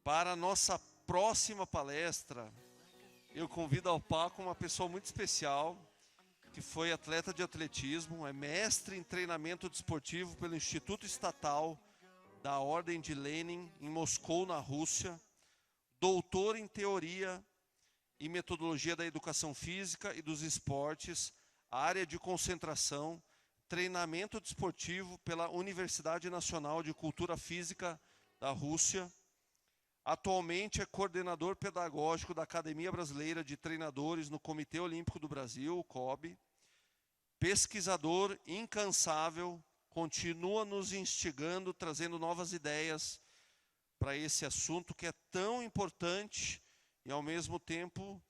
Para a nossa próxima palestra, eu convido ao palco uma pessoa muito especial, que foi atleta de atletismo, é mestre em treinamento desportivo pelo Instituto Estatal da Ordem de Lenin, em Moscou, na Rússia, doutor em teoria e metodologia da educação física e dos esportes, área de concentração, treinamento desportivo pela Universidade Nacional de Cultura Física da Rússia. Atualmente é coordenador pedagógico da Academia Brasileira de Treinadores no Comitê Olímpico do Brasil, o COB. Pesquisador incansável, continua nos instigando, trazendo novas ideias para esse assunto que é tão importante e, ao mesmo tempo,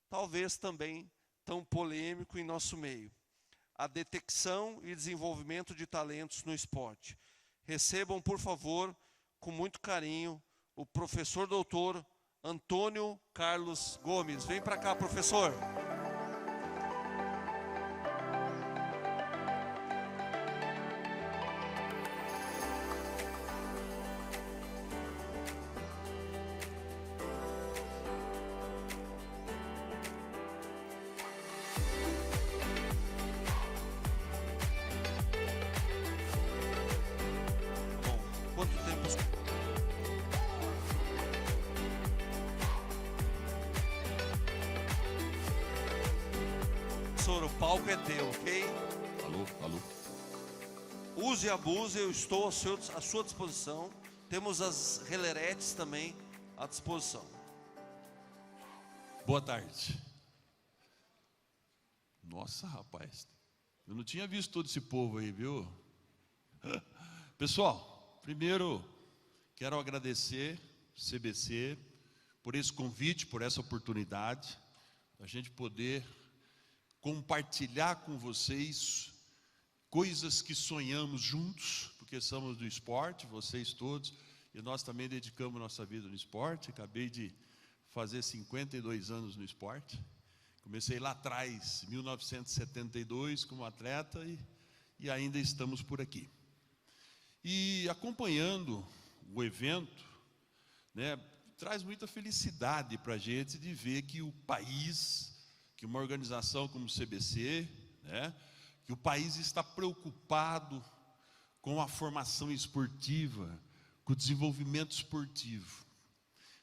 talvez também tão polêmico em nosso meio. A detecção e desenvolvimento de talentos no esporte. Recebam, por favor, com muito carinho, o professor doutor Antônio Carlos Gomes. Vem para cá, professor. Bom, quanto tempo... Professor, o palco é teu, ok? Alô. Use e abuse, eu estou à sua disposição. Temos as releretes também à disposição. Boa tarde. Nossa, rapaz, eu não tinha visto todo esse povo aí, viu? Pessoal, primeiro quero agradecer CBC por esse convite, por essa oportunidade, a gente poder compartilhar com vocês coisas que sonhamos juntos, porque somos do esporte, vocês todos, e nós também dedicamos nossa vida no esporte. Acabei de fazer 52 anos no esporte. Comecei lá atrás, em 1972, como atleta, e ainda estamos por aqui. E acompanhando o evento, né, traz muita felicidade para a gente de ver que o país, que uma organização como o CBC, né, que o país está preocupado com a formação esportiva, com o desenvolvimento esportivo.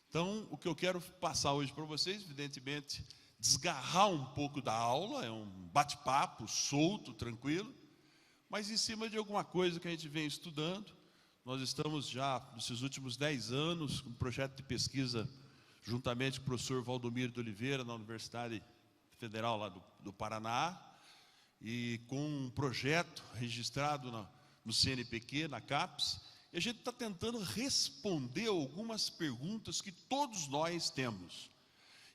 Então, o que eu quero passar hoje para vocês, evidentemente, desgarrar um pouco da aula, é um bate-papo solto, tranquilo, mas em cima de alguma coisa que a gente vem estudando. Nós estamos já, nesses últimos 10 anos, com um projeto de pesquisa, juntamente com o professor Valdomiro de Oliveira, na Universidade Federal lá do Paraná, e com um projeto registrado no CNPq, na CAPES, e a gente está tentando responder algumas perguntas que todos nós temos.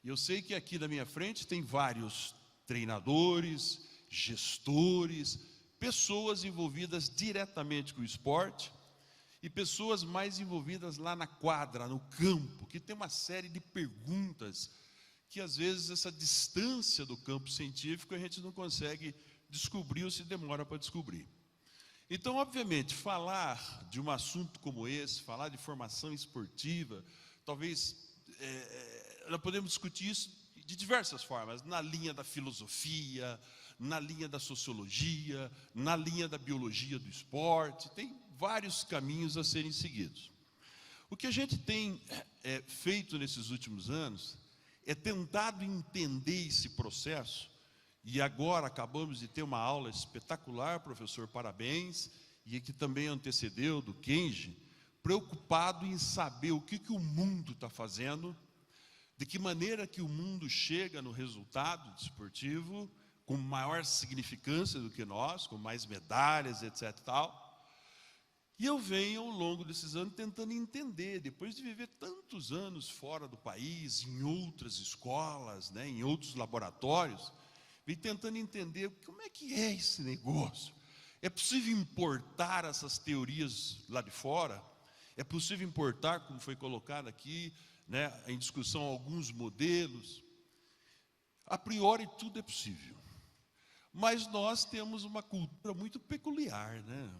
E eu sei que aqui na minha frente tem vários treinadores, gestores, pessoas envolvidas diretamente com o esporte, e pessoas mais envolvidas lá na quadra, no campo, que tem uma série de perguntas que às vezes essa distância do campo científico a gente não consegue descobrir ou se demora para descobrir. Então, obviamente, falar de um assunto como esse, falar de formação esportiva, talvez nós podemos discutir isso de diversas formas, na linha da filosofia, na linha da sociologia, na linha da biologia do esporte, tem vários caminhos a serem seguidos. O que a gente tem feito nesses últimos anos é tentado entender esse processo. E agora acabamos de ter uma aula espetacular, professor, parabéns, e que também antecedeu do Kenji, preocupado em saber o que o mundo está fazendo, de que maneira que o mundo chega no resultado desportivo, com maior significância do que nós, com mais medalhas, etc. e tal. E eu venho, ao longo desses anos, tentando entender, depois de viver tantos anos fora do país, em outras escolas, né, em outros laboratórios, vem tentando entender como é que é esse negócio. É possível importar essas teorias lá de fora? É possível importar, como foi colocado aqui, né, em discussão, alguns modelos? A priori, tudo é possível. Mas nós temos uma cultura muito peculiar, né?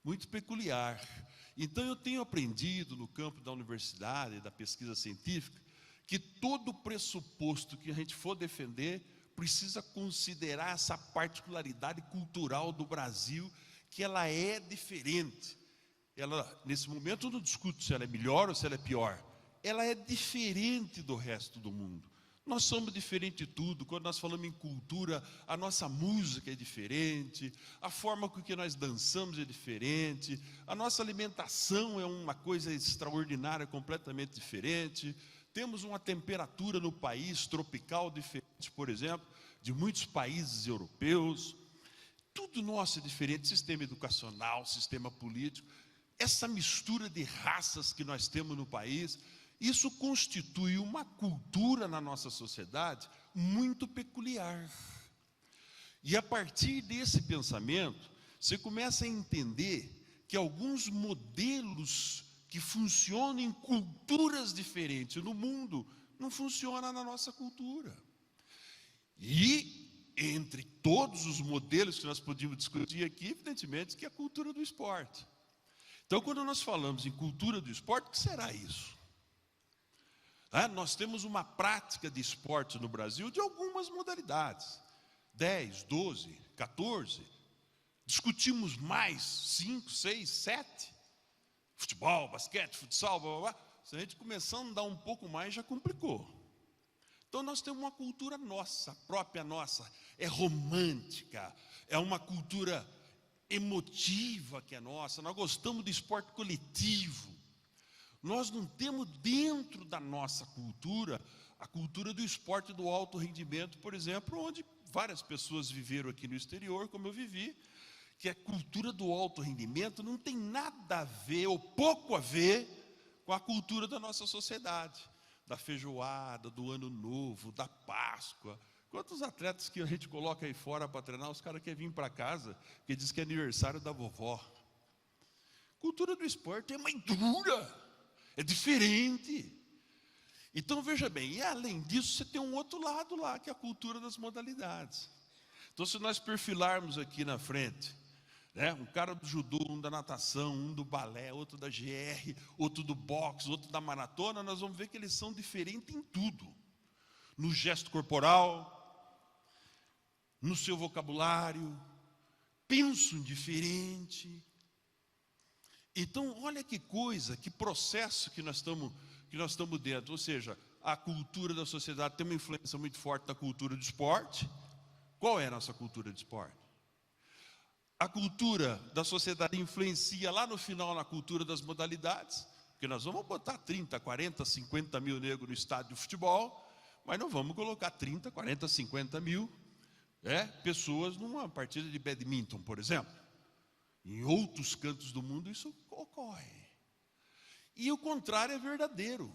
muito peculiar. Então eu tenho aprendido no campo da universidade e da pesquisa científica que todo pressuposto que a gente for defender precisa considerar essa particularidade cultural do Brasil, que ela é diferente. Ela, nesse momento, eu não discuto se ela é melhor ou se ela é pior. Ela é diferente do resto do mundo. Nós somos diferentes de tudo. Quando nós falamos em cultura, a nossa música é diferente, a forma com que nós dançamos é diferente, a nossa alimentação é uma coisa extraordinária, completamente diferente. Temos uma temperatura no país tropical diferente, por exemplo, de muitos países europeus. Tudo nosso é diferente, sistema educacional, sistema político. Essa mistura de raças que nós temos no país, isso constitui uma cultura na nossa sociedade muito peculiar. E a partir desse pensamento, você começa a entender que alguns modelos que funcionam em culturas diferentes no mundo, não funcionam na nossa cultura. E, entre todos os modelos que nós podíamos discutir aqui, evidentemente que é a cultura do esporte. Então, quando nós falamos em cultura do esporte, o que será isso? Nós temos uma prática de esporte no Brasil de algumas modalidades. 10, 12, 14. Discutimos mais 5, 6, 7. Futebol, basquete, futsal, blá, blá, blá. Se a gente começar a andar um pouco mais, já complicou. Então nós temos uma cultura nossa, própria nossa. É romântica, é uma cultura emotiva que é nossa. Nós gostamos de esporte coletivo. Nós não temos dentro da nossa cultura a cultura do esporte do alto rendimento, por exemplo, onde várias pessoas viveram aqui no exterior, como eu vivi, que a cultura do alto rendimento não tem nada a ver, ou pouco a ver, com a cultura da nossa sociedade, da feijoada, do ano novo, da Páscoa. Quantos atletas que a gente coloca aí fora para treinar, os caras querem vir para casa, porque diz que é aniversário da vovó. Cultura do esporte é mais dura, é diferente. Então veja bem, e além disso você tem um outro lado lá, que é a cultura das modalidades. Então se nós perfilarmos aqui na frente, um cara do judô, um da natação, um do balé, outro da GR, outro do boxe, outro da maratona, nós vamos ver que eles são diferentes em tudo. No gesto corporal, no seu vocabulário, pensam diferente. Então, olha que coisa, que processo que nós estamos dentro. Ou seja, a cultura da sociedade tem uma influência muito forte na cultura do esporte. Qual é a nossa cultura de esporte? A cultura da sociedade influencia lá no final na cultura das modalidades, porque nós vamos botar 30, 40, 50 mil negros no estádio de futebol, mas não vamos colocar 30, 40, 50 mil pessoas numa partida de badminton, por exemplo. Em outros cantos do mundo isso ocorre. E o contrário é verdadeiro,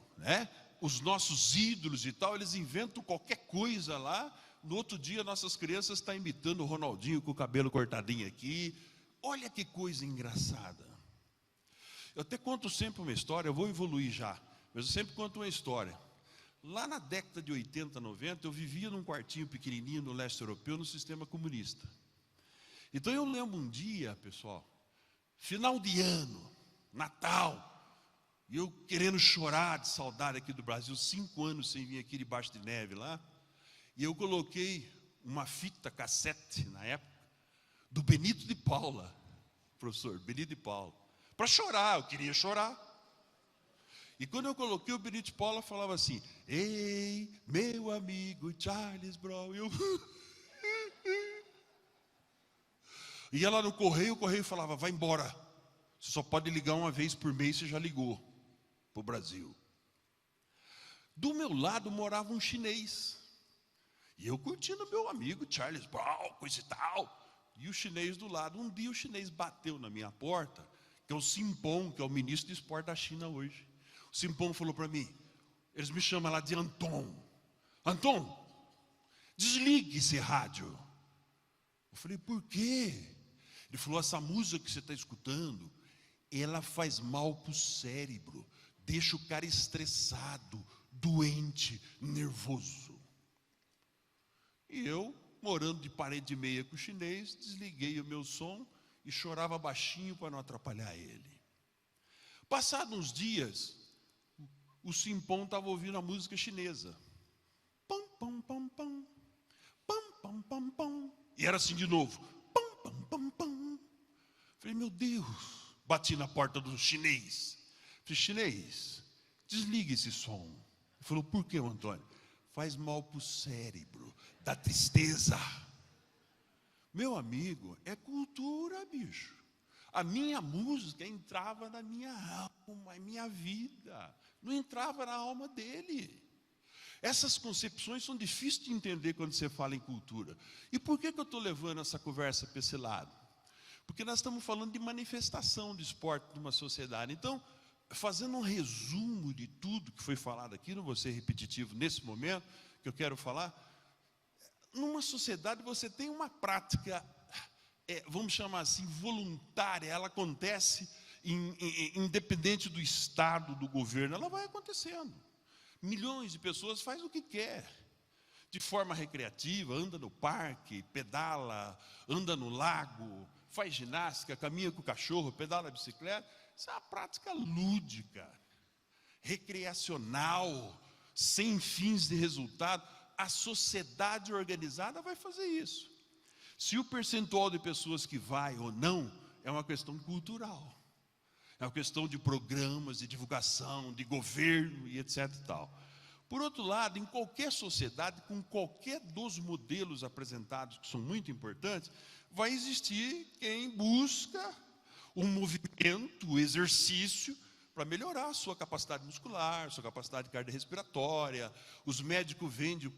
Os nossos ídolos e tal, eles inventam qualquer coisa lá. No outro dia, nossas crianças estão imitando o Ronaldinho com o cabelo cortadinho aqui. Olha que coisa engraçada. Eu até conto sempre uma história, eu vou evoluir já, mas eu sempre conto uma história. Lá na década de 80, 90, eu vivia num quartinho pequenininho no leste europeu, no sistema comunista. Então eu lembro um dia, pessoal, final de ano, Natal, e eu querendo chorar de saudade aqui do Brasil, 5 anos sem vir aqui debaixo de neve lá, e eu coloquei uma fita cassete, na época, do Benito de Paula, professor, Benito de Paula, para chorar, eu queria chorar. E quando eu coloquei o Benito de Paula, falava assim: ei, meu amigo Charles Brown, eu... Ia lá no correio, o correio falava: vai embora, você só pode ligar uma vez por mês, você já ligou para o Brasil. Do meu lado morava um chinês, e eu curtindo meu amigo Charles Brown, coisa e tal, e o chinês do lado. Um dia o chinês bateu na minha porta, que é o Simpon, que é o ministro de esporte da China hoje. O Simpon falou para mim, eles me chamam lá de Anton: Anton, desligue esse rádio. Eu falei: por quê? Ele falou: essa música que você está escutando, ela faz mal para o cérebro, deixa o cara estressado, doente, nervoso. E eu, morando de parede e meia com o chinês, desliguei o meu som e chorava baixinho para não atrapalhar ele. Passados uns dias, o Simpom estava ouvindo a música chinesa. Pam, pam, pam, pam. Pam, pam, pam, pam. E era assim de novo. Pam, pam, pam, pam. Falei, meu Deus. Bati na porta do chinês. Falei, chinês, desliga esse som. Ele falou, por que, Antônio? Faz mal para o cérebro, dá tristeza. Meu amigo, é cultura, bicho. A minha música entrava na minha alma, na minha vida. Não entrava na alma dele. Essas concepções são difíceis de entender quando você fala em cultura. E por que eu estou levando essa conversa para esse lado? Porque nós estamos falando de manifestação de esporte numa sociedade. Então, fazendo um resumo de tudo que foi falado aqui, não vou ser repetitivo nesse momento, que eu quero falar. Numa sociedade você tem uma prática, vamos chamar assim, voluntária, ela acontece independente do Estado, do governo, ela vai acontecendo. Milhões de pessoas fazem o que quer, de forma recreativa, anda no parque, pedala, anda no lago, faz ginástica, caminha com o cachorro, pedala a bicicleta. Isso é uma prática lúdica, recreacional, sem fins de resultado. A sociedade organizada vai fazer isso. Se o percentual de pessoas que vai ou não, é uma questão cultural. É uma questão de programas, de divulgação, de governo e etc. e tal. Por outro lado, em qualquer sociedade, com qualquer dos modelos apresentados, que são muito importantes, vai existir quem busca um movimento, um exercício, para melhorar a sua capacidade muscular, sua capacidade cardiorrespiratória. Os médicos vendem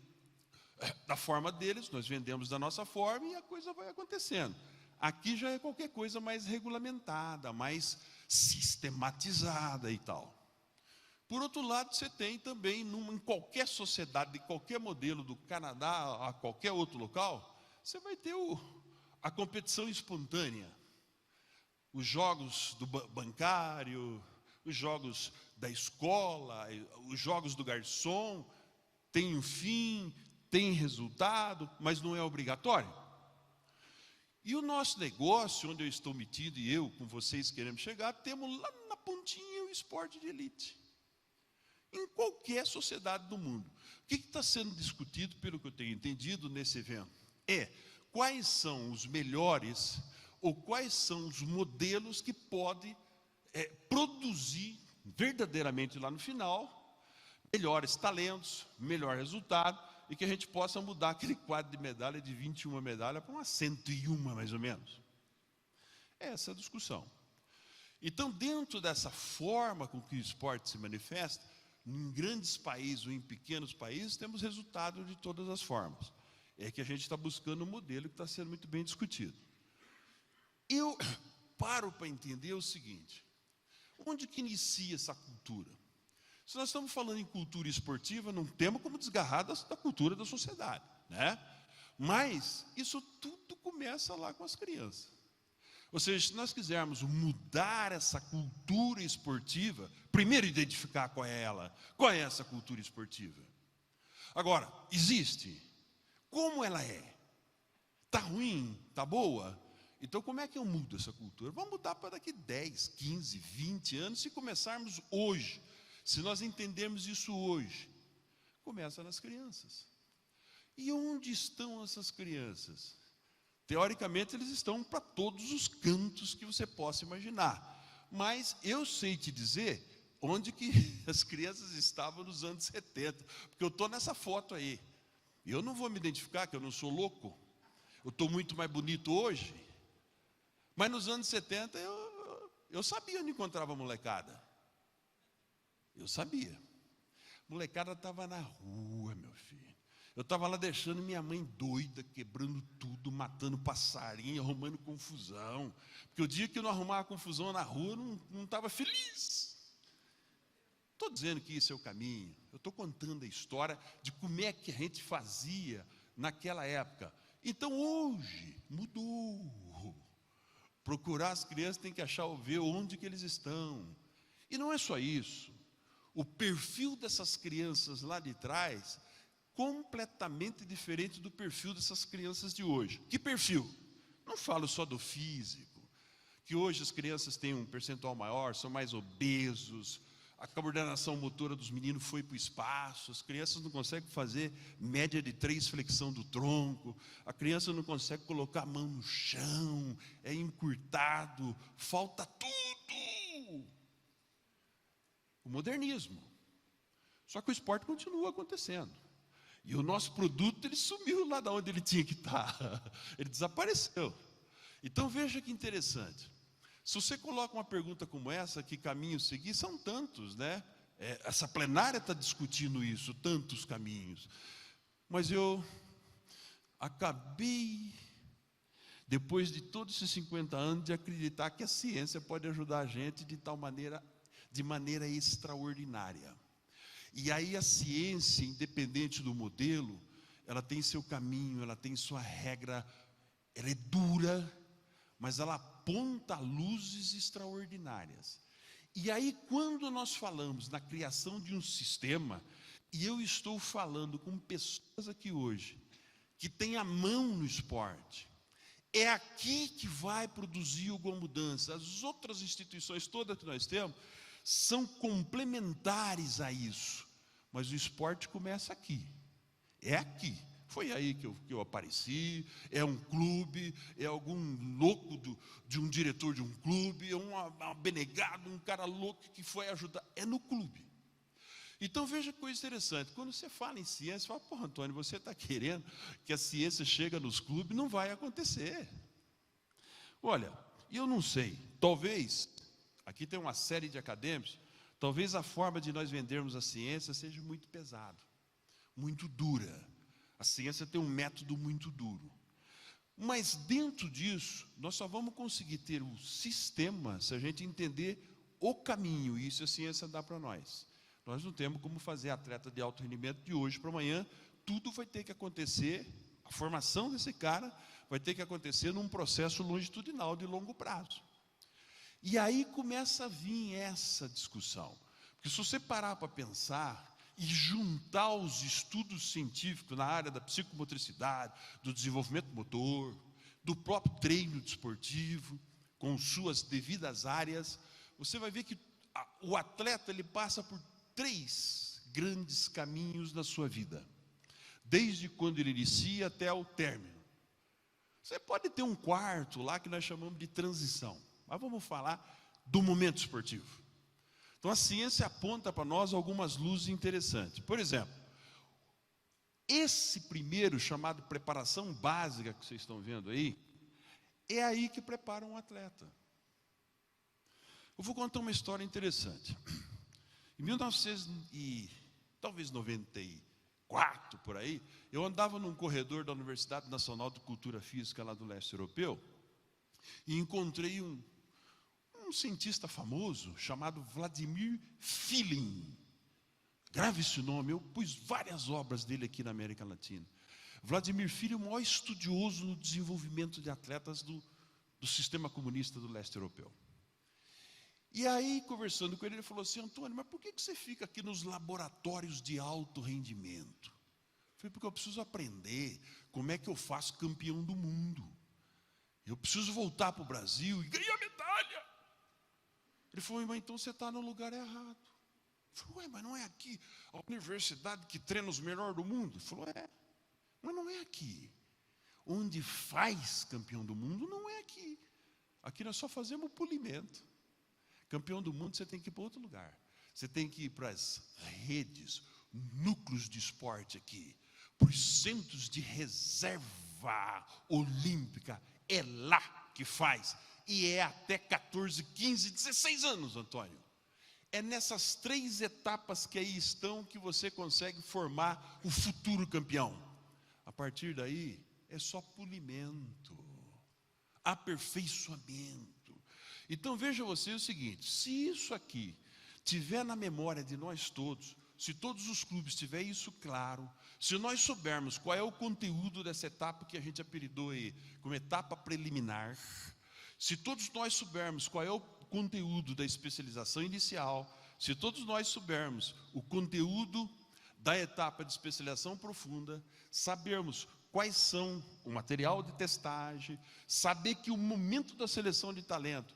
da forma deles, nós vendemos da nossa forma e a coisa vai acontecendo. Aqui já é qualquer coisa mais regulamentada, mais sistematizada e tal. Por outro lado, você tem também, em qualquer sociedade, de qualquer modelo, do Canadá a qualquer outro local, você vai ter a competição espontânea. Os jogos do bancário, os jogos da escola, os jogos do garçom, tem um fim, tem resultado, mas não é obrigatório. E o nosso negócio, onde eu estou metido e eu com vocês queremos chegar, temos lá na pontinha o esporte de elite. Em qualquer sociedade do mundo. O que está sendo discutido, pelo que eu tenho entendido nesse evento, quais são os melhores ou quais são os modelos que podem produzir verdadeiramente lá no final melhores talentos, melhor resultado, e que a gente possa mudar aquele quadro de medalha de 21 medalhas para umas 101 mais ou menos. Essa é a discussão. Então, dentro dessa forma com que o esporte se manifesta, em grandes países ou em pequenos países, temos resultado de todas as formas. É que a gente está buscando um modelo que está sendo muito bem discutido. Eu paro para entender o seguinte: onde que inicia essa cultura? Se nós estamos falando em cultura esportiva, não temos como desgarrar da cultura da sociedade, né? Mas isso tudo começa lá com as crianças. Ou seja, se nós quisermos mudar essa cultura esportiva, primeiro identificar qual é ela, qual é essa cultura esportiva. Agora, existe. Como ela é? Está ruim? Está boa? Então, como é que eu mudo essa cultura? Vamos mudar para daqui 10, 15, 20 anos, se começarmos hoje. Se nós entendermos isso hoje, começa nas crianças. E onde estão essas crianças? Teoricamente, eles estão para todos os cantos que você possa imaginar. Mas eu sei te dizer onde que as crianças estavam nos anos 70. Porque eu estou nessa foto aí. Eu não vou me identificar, que eu não sou louco. Eu estou muito mais bonito hoje. Mas nos anos 70, eu sabia onde encontrava a molecada. Eu sabia. A molecada estava na rua, meu filho. Eu estava lá deixando minha mãe doida, quebrando tudo, matando passarinho, arrumando confusão. Porque o dia que eu não arrumava confusão na rua, eu não estava feliz. Estou dizendo que isso é o caminho. Eu estou contando a história de como é que a gente fazia naquela época. Então hoje mudou. Procurar as crianças tem que achar ou ver onde que eles estão. E não é só isso. O perfil dessas crianças lá de trás, completamente diferente do perfil dessas crianças de hoje. Que perfil? Não falo só do físico, que hoje as crianças têm um percentual maior, são mais obesos, a coordenação motora dos meninos foi para o espaço, as crianças não conseguem fazer média de 3 flexão do tronco, a criança não consegue colocar a mão no chão, é encurtado, falta tudo. O modernismo. Só que o esporte continua acontecendo. E o nosso produto, ele sumiu lá de onde ele tinha que estar. Ele desapareceu. Então veja que interessante. Se você coloca uma pergunta como essa, que caminho seguir, são tantos, né? Essa plenária está discutindo isso, tantos caminhos. Mas eu acabei, depois de todos esses 50 anos, de acreditar que a ciência pode ajudar a gente de maneira extraordinária. E aí a ciência, independente do modelo, ela tem seu caminho, ela tem sua regra, ela é dura, mas ela aponta luzes extraordinárias. E aí, quando nós falamos na criação de um sistema, e eu estou falando com pessoas aqui hoje, que têm a mão no esporte, é aqui que vai produzir alguma mudança. As outras instituições todas que nós temos são complementares a isso, mas o esporte começa aqui, é aqui. Foi aí que eu apareci, é um clube, é algum louco de um diretor de um clube, é um abnegado, um cara louco que foi ajudar, é no clube. Então veja que coisa interessante, quando você fala em ciência, você fala, pô, Antônio, você está querendo que a ciência chegue nos clubes, não vai acontecer. Olha, eu não sei, talvez, aqui tem uma série de acadêmicos, talvez a forma de nós vendermos a ciência seja muito pesada, muito dura. A ciência tem um método muito duro. Mas dentro disso, nós só vamos conseguir ter o sistema se a gente entender o caminho, e isso a ciência dá para nós. Nós não temos como fazer atleta de alto rendimento de hoje para amanhã, tudo vai ter que acontecer, a formação desse cara vai ter que acontecer num processo longitudinal de longo prazo. E aí começa a vir essa discussão. Porque se você parar para pensar e juntar os estudos científicos na área da psicomotricidade, do desenvolvimento motor, do próprio treino desportivo, com suas devidas áreas, você vai ver que o atleta ele passa por 3 grandes caminhos na sua vida, desde quando ele inicia até o término. Você pode ter um quarto lá que nós chamamos de transição, mas vamos falar do momento esportivo. Então a ciência aponta para nós algumas luzes interessantes. Por exemplo, esse primeiro chamado preparação básica que vocês estão vendo aí, é aí que prepara um atleta. Eu vou contar uma história interessante. Em 1994, por aí, eu andava num corredor da Universidade Nacional de Cultura Física lá do leste europeu e encontrei um cientista famoso chamado Vladimir Filin. Grave esse nome, eu pus várias obras dele aqui na América Latina. Vladimir Filin é o maior estudioso no desenvolvimento de atletas do sistema comunista do leste europeu. E aí, conversando com ele, ele falou assim, Antônio, mas por que você fica aqui nos laboratórios de alto rendimento? Eu falei, porque eu preciso aprender como é que eu faço campeão do mundo. Eu preciso voltar para o Brasil e ganhar medalha. Ele falou, mas então você está no lugar errado. Eu falei, ué, mas não é aqui a universidade que treina os melhores do mundo? Ele falou, mas não é aqui. Onde faz campeão do mundo não é aqui. Aqui nós só fazemos polimento. Campeão do mundo você tem que ir para outro lugar. Você tem que ir para as redes, núcleos de esporte aqui, para os centros de reserva olímpica. É lá que faz. E é até 14, 15, 16 anos, Antônio. É nessas 3 etapas que aí estão que você consegue formar o futuro campeão. A partir daí, é só polimento, aperfeiçoamento. Então veja você o seguinte, se isso aqui tiver na memória de nós todos, se todos os clubes tiverem isso claro, se nós soubermos qual é o conteúdo dessa etapa que a gente apelidou aí como etapa preliminar, se todos nós soubermos qual é o conteúdo da especialização inicial, se todos nós soubermos o conteúdo da etapa de especialização profunda, sabermos quais são o material de testagem, saber que o momento da seleção de talento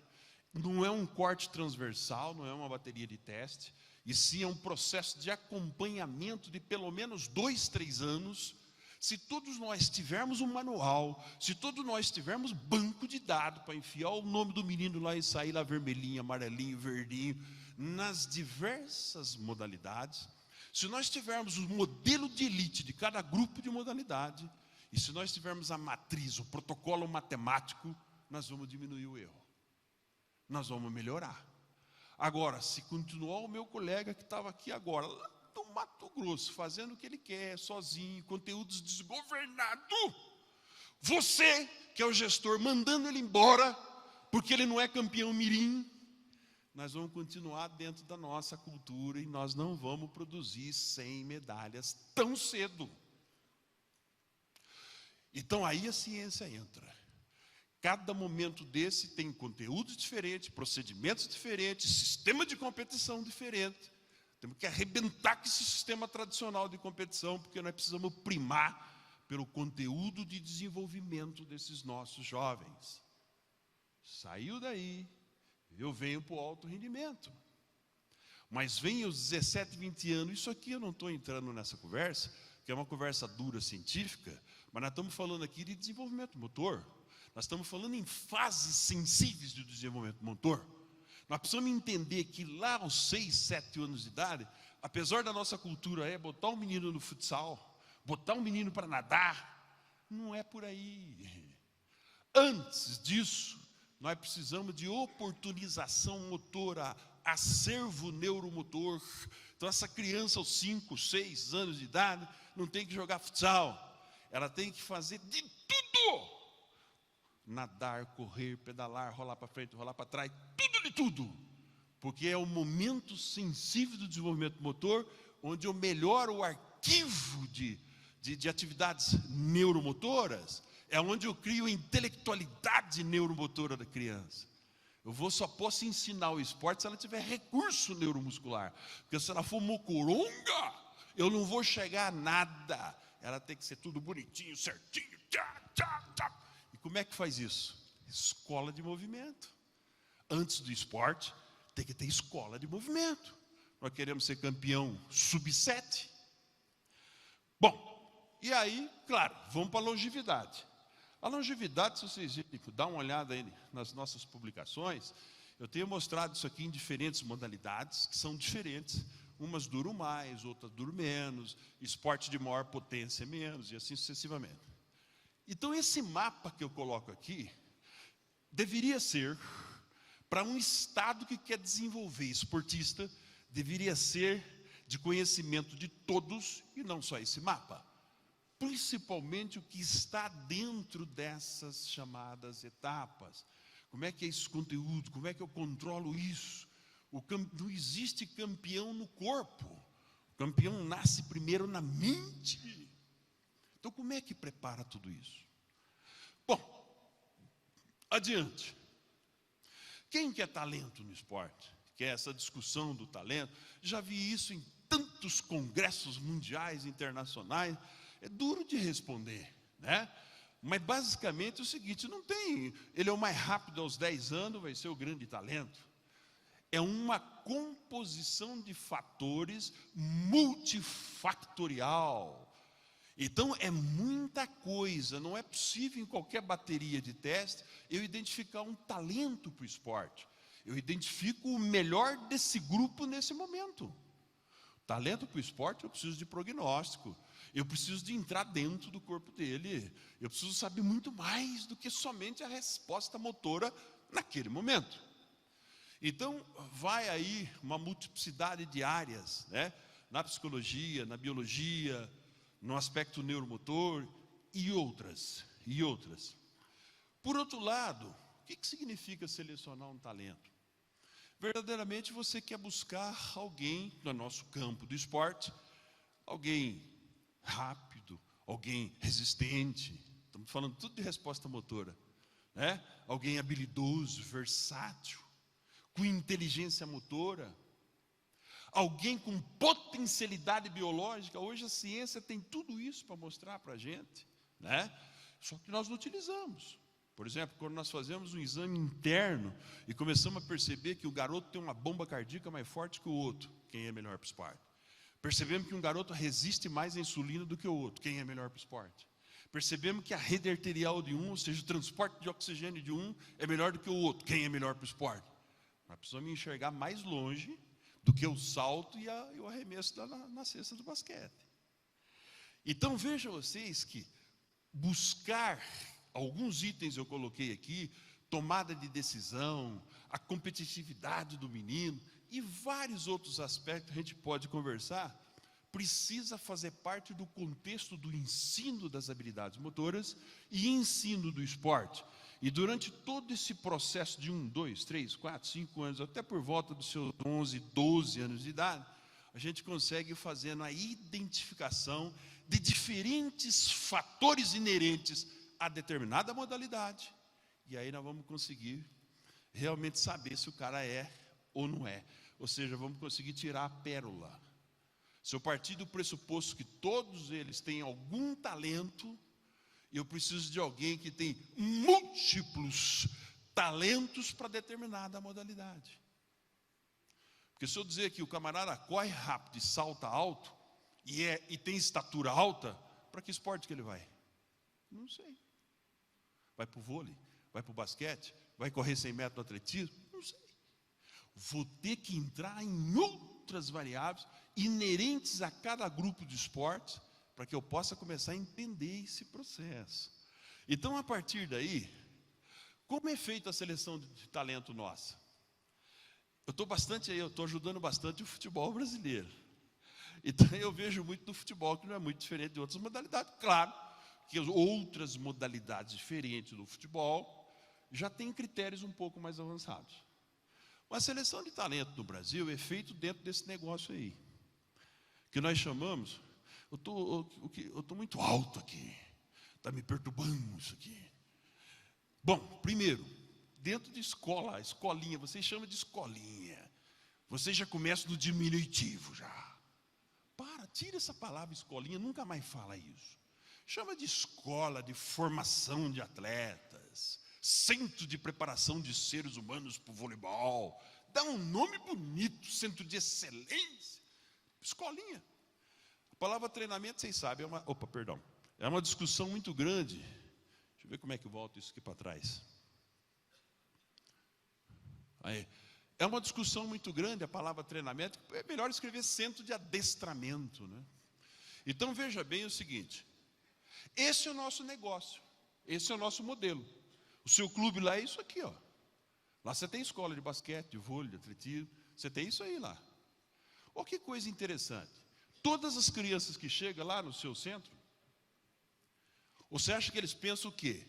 não é um corte transversal, não é uma bateria de teste, e sim é um processo de acompanhamento de pelo menos 2, 3 anos. Se todos nós tivermos um manual, se todos nós tivermos banco de dados para enfiar o nome do menino lá e sair lá vermelhinho, amarelinho, verdinho, nas diversas modalidades, se nós tivermos o modelo de elite de cada grupo de modalidade, e se nós tivermos a matriz, o protocolo matemático, nós vamos diminuir o erro. Nós vamos melhorar. Agora, se continuar o meu colega que estava aqui agora, lá do Mato Grosso, fazendo o que ele quer, sozinho, conteúdos desgovernados, você, que é o gestor, mandando ele embora, porque ele não é campeão mirim, nós vamos continuar dentro da nossa cultura e nós não vamos produzir 100 medalhas tão cedo. Então aí a ciência entra. Cada momento desse tem conteúdos diferentes, procedimentos diferentes, sistema de competição diferente. Temos que arrebentar com esse sistema tradicional de competição, porque nós precisamos primar pelo conteúdo de desenvolvimento desses nossos jovens. Saiu daí, eu venho para o alto rendimento. Mas vem aos 17, 20 anos, isso aqui eu não estou entrando nessa conversa, que é uma conversa dura científica, mas nós estamos falando aqui de desenvolvimento motor. Nós estamos falando em fases sensíveis do desenvolvimento motor. Nós precisamos entender que lá aos 6, 7 anos de idade, apesar da nossa cultura botar um menino no futsal, botar um menino para nadar, não é por aí. Antes disso, nós precisamos de oportunização motora, acervo neuromotor. Então essa criança aos 5, 6 anos de idade não tem que jogar futsal. Ela tem que fazer de tudo. Nadar, correr, pedalar, rolar para frente, rolar para trás, tudo de tudo. Porque é o momento sensível do desenvolvimento motor, onde eu melhoro o arquivo de atividades neuromotoras, é onde eu crio a intelectualidade neuromotora da criança. Só posso ensinar o esporte se ela tiver recurso neuromuscular. Porque se ela for mocoronga, eu não vou chegar a nada. Ela tem que ser tudo bonitinho, certinho, tchá, tchá, tchá. E como é que faz isso? Escola de movimento. Antes do esporte, tem que ter escola de movimento. Nós queremos ser campeão sub-7. Bom, e aí, claro, vamos para a longevidade. A longevidade, se vocês dão uma olhada aí nas nossas publicações, eu tenho mostrado isso aqui em diferentes modalidades, que são diferentes. Umas duram mais, outras duram menos, esporte de maior potência menos, e assim sucessivamente. Então esse mapa que eu coloco aqui, deveria ser, para um estado que quer desenvolver esportista, deveria ser de conhecimento de todos, e não só esse mapa. Principalmente o que está dentro dessas chamadas etapas. Como é que é esse conteúdo? Como é que eu controlo isso? Não existe campeão no corpo. O campeão nasce primeiro na mente. Então, como é que prepara tudo isso? Bom, adiante. Quem quer talento no esporte? Quer essa discussão do talento? Já vi isso em tantos congressos mundiais, internacionais. É duro de responder, né? Mas basicamente é o seguinte, não tem, ele é o mais rápido aos 10 anos, vai ser o grande talento. É uma composição de fatores multifactorial. Então é muita coisa, não é possível em qualquer bateria de teste eu identificar um talento para o esporte. Eu identifico o melhor desse grupo nesse momento. Talento para o esporte, eu preciso de prognóstico. Eu preciso de entrar dentro do corpo dele. Eu preciso saber muito mais do que somente a resposta motora naquele momento. Então, vai aí uma multiplicidade de áreas, né? Na psicologia, na biologia, no aspecto neuromotor e outras, e outras. Por outro lado, o que significa selecionar um talento? Verdadeiramente você quer buscar alguém no nosso campo do esporte, alguém rápido, alguém resistente, estamos falando tudo de resposta motora, né? Alguém habilidoso, versátil, com inteligência motora, alguém com potencialidade biológica. Hoje a ciência tem tudo isso para mostrar para a gente, né? Só que nós não utilizamos. Por exemplo, quando nós fazemos um exame interno e começamos a perceber que o garoto tem uma bomba cardíaca mais forte que o outro, quem é melhor para o esporte? Percebemos que um garoto resiste mais à insulina do que o outro, quem é melhor para o esporte? Percebemos que a rede arterial de um, ou seja, o transporte de oxigênio de um, é melhor do que o outro, quem é melhor para o esporte? Nós precisamos enxergar mais longe do que o salto e o arremesso na cesta do basquete. Então vejam vocês que buscar alguns itens eu coloquei aqui, tomada de decisão, a competitividade do menino e vários outros aspectos que a gente pode conversar, precisa fazer parte do contexto do ensino das habilidades motoras e ensino do esporte. E durante todo esse processo de 1, 2, 3, 4, 5 anos, até por volta dos seus 11, 12 anos de idade, a gente consegue ir fazendo a identificação de diferentes fatores inerentes a determinada modalidade. E aí nós vamos conseguir realmente saber se o cara é ou não é. Ou seja, vamos conseguir tirar a pérola. Se eu partir do pressuposto que todos eles têm algum talento, eu preciso de alguém que tem múltiplos talentos para determinada modalidade. Porque se eu dizer que o camarada corre rápido e salta alto, e tem estatura alta, para que esporte que ele vai? Não sei. Vai para o vôlei? Vai para o basquete? Vai correr 100 metros no atletismo? Não sei. Vou ter que entrar em outras variáveis inerentes a cada grupo de esportes, para que eu possa começar a entender esse processo. Então, a partir daí, como é feita a seleção de talento nossa? Eu estou ajudando bastante o futebol brasileiro. Então, eu vejo muito do futebol, que não é muito diferente de outras modalidades. Claro que outras modalidades diferentes do futebol já têm critérios um pouco mais avançados. Mas a seleção de talento no Brasil é feita dentro desse negócio aí, que nós chamamos... Eu estou muito alto aqui, está me perturbando isso aqui. Bom, primeiro, dentro de escola, a escolinha, vocês chamam de escolinha. Vocês já começam no diminutivo já. Tira essa palavra escolinha, nunca mais fala isso. Chama de escola de formação de atletas, centro de preparação de seres humanos para o voleibol. Dá um nome bonito, centro de excelência. Escolinha. A palavra treinamento, vocês sabem, é uma discussão muito grande. Deixa eu ver como é que eu volto isso aqui para trás. Aí. É uma discussão muito grande a palavra treinamento, é melhor escrever centro de adestramento, né? Então veja bem o seguinte, esse é o nosso negócio, esse é o nosso modelo. O seu clube lá é isso aqui, ó. Lá você tem escola de basquete, de vôlei, de atletismo, você tem isso aí lá. Olha que coisa interessante, todas as crianças que chegam lá no seu centro, você acha que eles pensam o quê?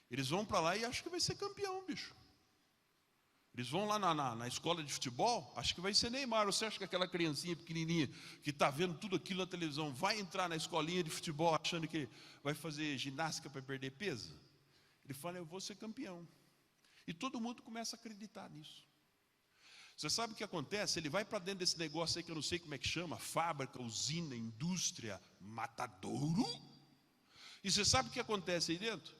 Eles vão para lá e acham que vai ser campeão, bicho. Eles vão lá na escola de futebol, acho que vai ser Neymar. Você acha que aquela criancinha pequenininha que está vendo tudo aquilo na televisão vai entrar na escolinha de futebol achando que vai fazer ginástica para perder peso? Ele fala, eu vou ser campeão. E todo mundo começa a acreditar nisso. Você sabe o que acontece? Ele vai para dentro desse negócio aí que eu não sei como é que chama, fábrica, usina, indústria, matadouro. E você sabe o que acontece aí dentro?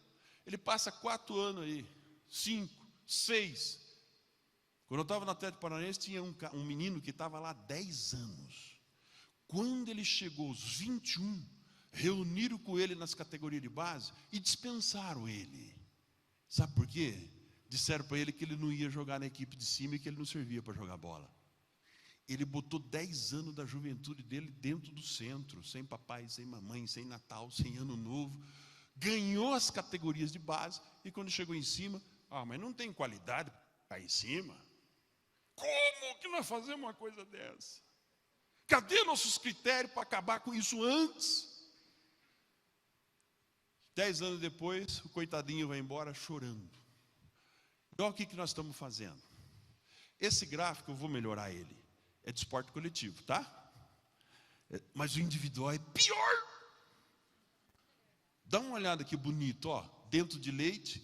Ele passa 4 anos aí, 5, 6. Quando eu estava no Atlético Paranaense, tinha um menino que estava lá há 10 anos. Quando ele chegou aos 21, reuniram com ele nas categorias de base e dispensaram ele. Sabe por quê? Disseram para ele que ele não ia jogar na equipe de cima e que ele não servia para jogar bola. Ele botou 10 anos da juventude dele dentro do centro, sem papai, sem mamãe, sem Natal, sem Ano Novo. Ganhou as categorias de base e quando chegou em cima, mas não tem qualidade para em cima. Como que nós fazemos uma coisa dessa? Cadê nossos critérios para acabar com isso antes? 10 anos depois, o coitadinho vai embora chorando. Olha o que nós estamos fazendo. Esse gráfico, eu vou melhorar ele. É de esporte coletivo, tá? Mas o individual é pior. Dá uma olhada que bonito, ó. Dentro de leite,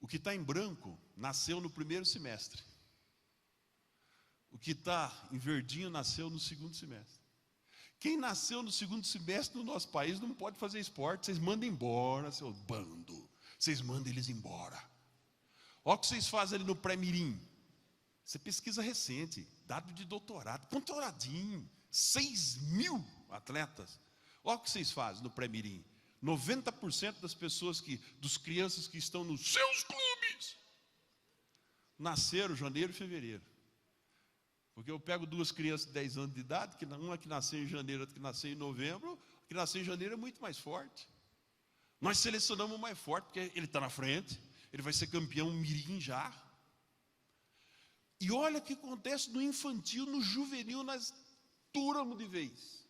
o que está em branco nasceu no primeiro semestre. O que está em verdinho nasceu no segundo semestre. Quem nasceu no segundo semestre do nosso país não pode fazer esporte. Vocês mandam embora, seu bando. Vocês mandam eles embora. Olha o que vocês fazem ali no pré-mirim. Você pesquisa recente, dado de doutorado, doutoradinho, 6.000 atletas. Olha o que vocês fazem no pré-mirim. 90% dos crianças que estão nos seus clubes nasceram janeiro e fevereiro. Porque eu pego duas crianças de 10 anos de idade, uma que nasceu em janeiro, outra que nasceu em novembro. A que nasceu em janeiro é muito mais forte. Nós selecionamos o mais forte, porque ele está na frente, ele vai ser campeão mirim já. E olha o que acontece no infantil, no juvenil, nós turamos de vez.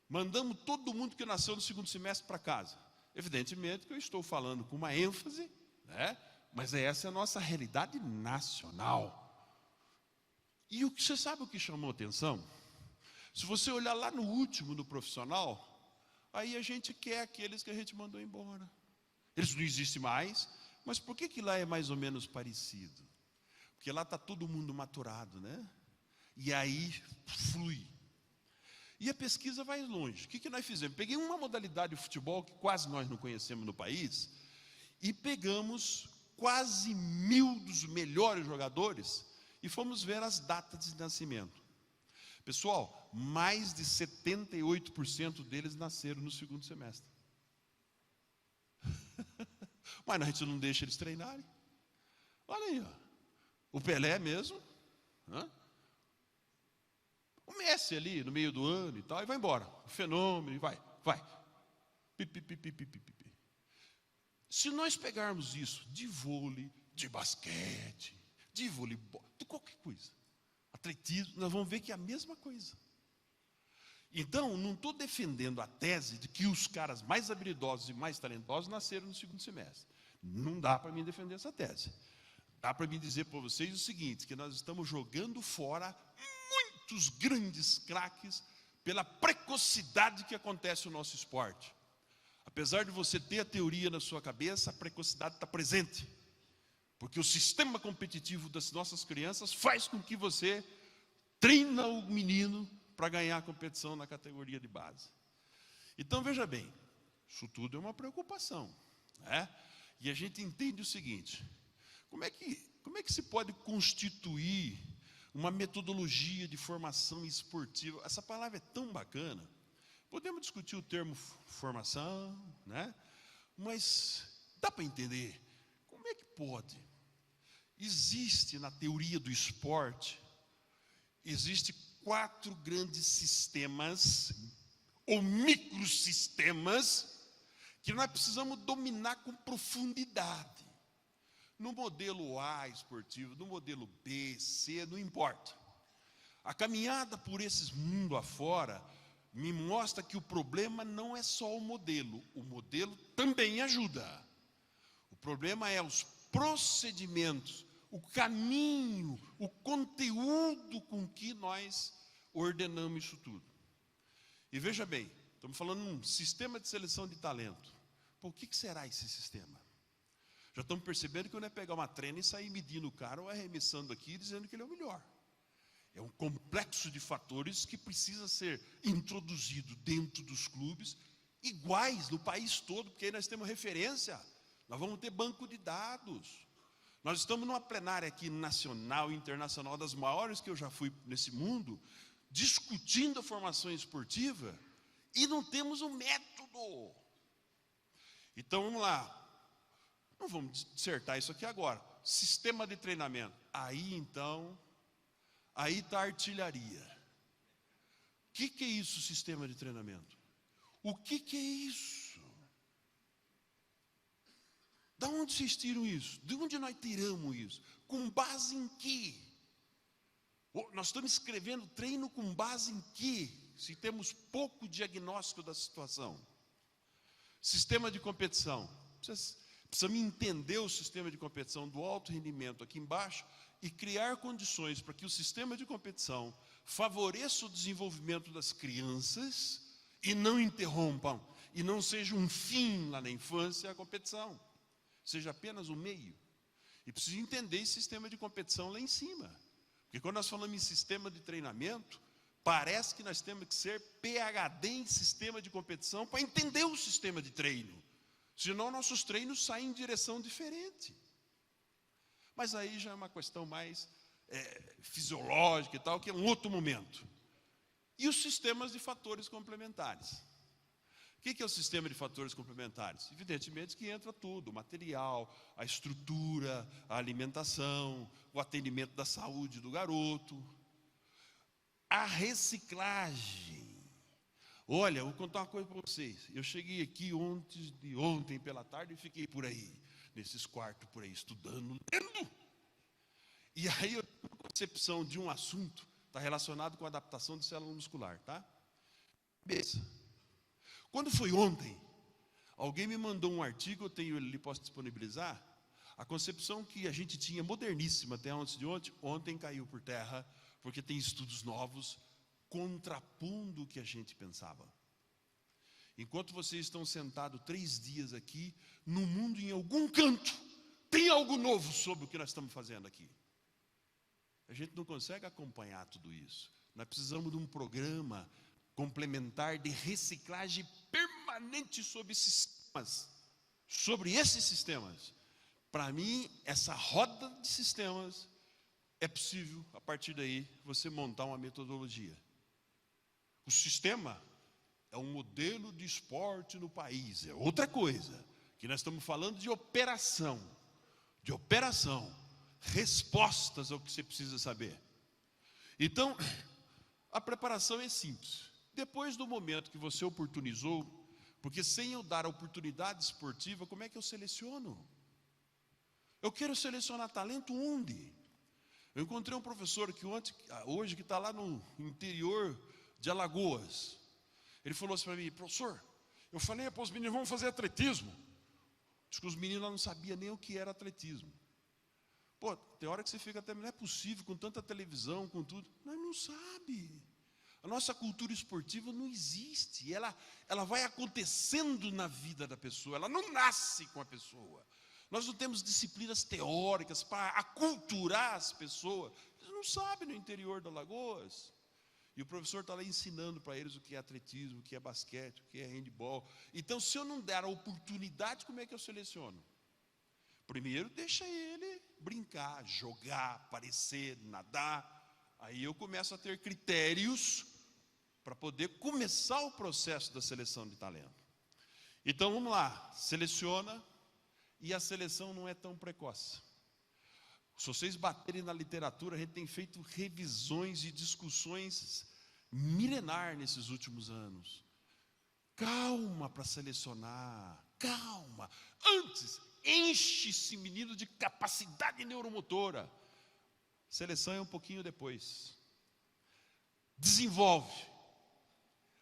Mandamos todo mundo que nasceu no segundo semestre para casa. Evidentemente que eu estou falando com uma ênfase, né? Mas essa é a nossa realidade nacional. E você sabe o que chamou atenção? Se você olhar lá no último, no profissional, aí a gente quer aqueles que a gente mandou embora. Eles não existem mais, mas por que lá é mais ou menos parecido? Porque lá está todo mundo maturado, né? E aí flui. E a pesquisa vai longe. O que nós fizemos? Peguei uma modalidade de futebol que quase nós não conhecemos no país e pegamos quase 1.000 dos melhores jogadores e fomos ver as datas de nascimento. Pessoal, mais de 78% deles nasceram no segundo semestre. Mas a gente não deixa eles treinarem. Olha aí, ó. O Pelé mesmo, né? O Messi ali no meio do ano e tal, e vai embora. O fenômeno, e vai. Se nós pegarmos isso de vôlei, de basquete, de voleibol, de qualquer coisa, atletismo, nós vamos ver que é a mesma coisa. Então, não estou defendendo a tese de que os caras mais habilidosos e mais talentosos nasceram no segundo semestre. Não dá para mim defender essa tese. Dá para mim dizer para vocês o seguinte, que nós estamos jogando fora muitos grandes craques pela precocidade que acontece no nosso esporte. Apesar de você ter a teoria na sua cabeça, a precocidade está presente. Porque o sistema competitivo das nossas crianças faz com que você treina o menino para ganhar a competição na categoria de base. Então, veja bem, isso tudo é uma preocupação, né? E a gente entende o seguinte, como é que se pode constituir uma metodologia de formação esportiva? Essa palavra é tão bacana. Podemos discutir o termo formação, né? Mas dá para entender, como é que pode? Existe na teoria do esporte, existe 4 grandes sistemas, ou microsistemas, que nós precisamos dominar com profundidade. No modelo A esportivo, no modelo B, C, não importa. A caminhada por esses mundos afora me mostra que o problema não é só o modelo também ajuda. O problema é os procedimentos, o caminho, o conteúdo com que nós ordenamos isso tudo. E veja bem, estamos falando de um sistema de seleção de talento. Por que será esse sistema? Já estamos percebendo que não é pegar uma treina e sair medindo o cara ou arremessando aqui dizendo que ele é o melhor. É um complexo de fatores que precisa ser introduzido dentro dos clubes, iguais no país todo, porque aí nós temos referência, nós vamos ter banco de dados. Nós estamos numa plenária aqui nacional e internacional, das maiores que eu já fui nesse mundo, discutindo a formação esportiva, e não temos um método. Então vamos lá, não vamos dissertar isso aqui agora. Sistema de treinamento, aí então, aí está a artilharia. O que é isso, sistema de treinamento? O que é isso? De onde vocês tiram isso? De onde nós tiramos isso? Com base em quê? Nós estamos escrevendo treino com base em quê? Se temos pouco diagnóstico da situação. Sistema de competição. Precisamos entender o sistema de competição do alto rendimento aqui embaixo e criar condições para que o sistema de competição favoreça o desenvolvimento das crianças e não interrompam, e não seja um fim lá na infância a competição, seja apenas um meio. E precisa entender esse sistema de competição lá em cima. Porque quando nós falamos em sistema de treinamento, Parece que nós temos que ser PhD em sistema de competição para entender o sistema de treino. Senão nossos treinos saem em direção diferente. Mas aí já é uma questão mais fisiológica e tal, que é um outro momento. E os sistemas de fatores complementares. O que é o sistema de fatores complementares? Evidentemente que entra tudo, o material, a estrutura, a alimentação, o atendimento da saúde do garoto, a reciclagem. Olha, eu vou contar uma coisa para vocês. Eu cheguei aqui ontem pela tarde e fiquei por aí, nesses quartos por aí, estudando, lendo. E aí eu tenho uma concepção de um assunto, está relacionado com a adaptação de célula muscular, tá? Beleza. Quando foi ontem, alguém me mandou um artigo, eu tenho ele ali, posso disponibilizar. A concepção que a gente tinha moderníssima até antes de ontem caiu por terra, porque tem estudos novos contrapondo o que a gente pensava. Enquanto vocês estão sentados 3 dias aqui, no mundo, em algum canto, tem algo novo sobre o que nós estamos fazendo aqui. A gente não consegue acompanhar tudo isso. Nós precisamos de um programa complementar de reciclagem permanente sobre esses sistemas. Para mim, essa roda de sistemas é possível, a partir daí, você montar uma metodologia. O sistema é um modelo de esporte no país, é outra coisa, que nós estamos falando de operação, respostas ao que você precisa saber. Então, a preparação é simples. Depois do momento que você oportunizou, porque sem eu dar a oportunidade esportiva, como é que eu seleciono? Eu quero selecionar talento onde? Eu encontrei um professor que hoje que está lá no interior de Alagoas. Ele falou assim para mim: professor, eu falei para os meninos, vamos fazer atletismo. Diz que os meninos não sabiam nem o que era atletismo. Pô, tem hora que você fica até, não é possível, com tanta televisão, com tudo. Nós não sabe. A nossa cultura esportiva não existe. Ela vai acontecendo na vida da pessoa, ela não nasce com a pessoa. Nós não temos disciplinas teóricas para aculturar as pessoas. Eles não sabem no interior de Alagoas. E o professor está lá ensinando para eles o que é atletismo, o que é basquete, o que é handebol. Então, se eu não der a oportunidade, como é que eu seleciono? Primeiro, deixa ele brincar, jogar, aparecer, nadar. Aí eu começo a ter critérios para poder começar o processo da seleção de talento. Então, vamos lá. Seleciona. E a seleção não é tão precoce. Se vocês baterem na literatura, a gente tem feito revisões e discussões milenar nesses últimos anos. Calma para selecionar, calma. Antes, enche esse menino de capacidade neuromotora. Seleção é um pouquinho depois. Desenvolve.